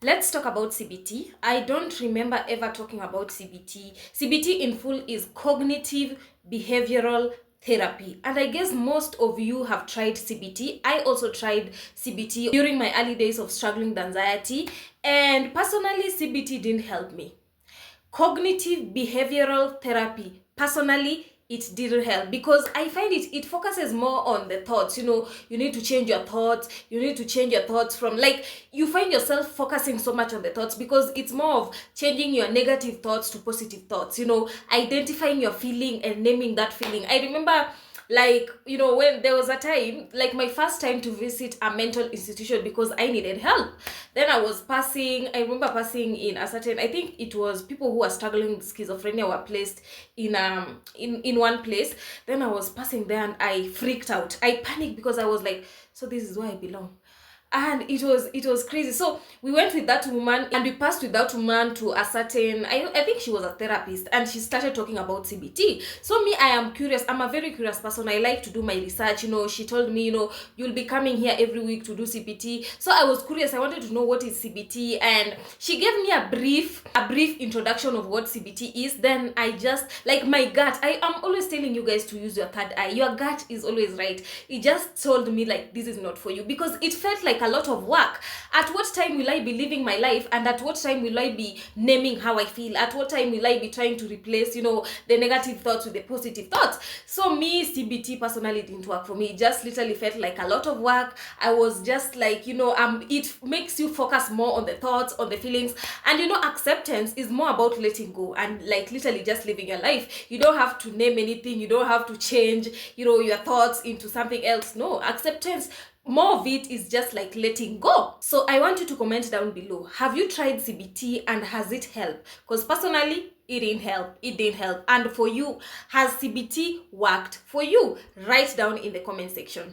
Let's talk about CBT. I don't remember ever talking about CBT. CBT in full is cognitive behavioral therapy. And I guess most of you have tried CBT. I also tried CBT during my early days of struggling with anxiety. And personally, CBT didn't help me. Cognitive behavioral therapy, personally, it didn't help because I find it focuses more on the thoughts. You need to change your thoughts. You need to change your thoughts from, like, you find yourself focusing so much on the thoughts because it's more of changing your negative thoughts to positive thoughts, identifying your feeling and naming that feeling. I remember, like, when there was a time, like my first time to visit a mental institution because I needed help. Then I remember passing in a certain, I think it was people who were struggling with schizophrenia were placed in one place. Then I was passing there and I freaked out. I panicked because I was like, so this is where I belong. And it was crazy. So we went with that woman and we passed with that woman to a certain, I think she was a therapist, and she started talking about CBT. So me, I am curious. I'm a very curious person. I like to do my research. She told me, you'll be coming here every week to do CBT. So I was curious. I wanted to know what is CBT, and she gave me a brief introduction of what CBT is. Then I just, like, my gut, I am always telling you guys to use your third eye. Your gut is always right. It just told me, like, this is not for you, because it felt like a lot of work. At what time will I be living my life, and at what time will I be naming how I feel? At what time will I be trying to replace, the negative thoughts with the positive thoughts? So me, CBT personally didn't work for me. It just literally felt like a lot of work. I was just like, it makes you focus more on the thoughts, on the feelings, and acceptance is more about letting go and, like, literally just living your life. You don't have to name anything. You don't have to change, your thoughts into something else. No, acceptance, more of it is just like letting go. So I want you to comment down below. Have you tried CBT and has it helped? Because personally, it didn't help. And for you, has CBT worked for you? Write down in the comment section.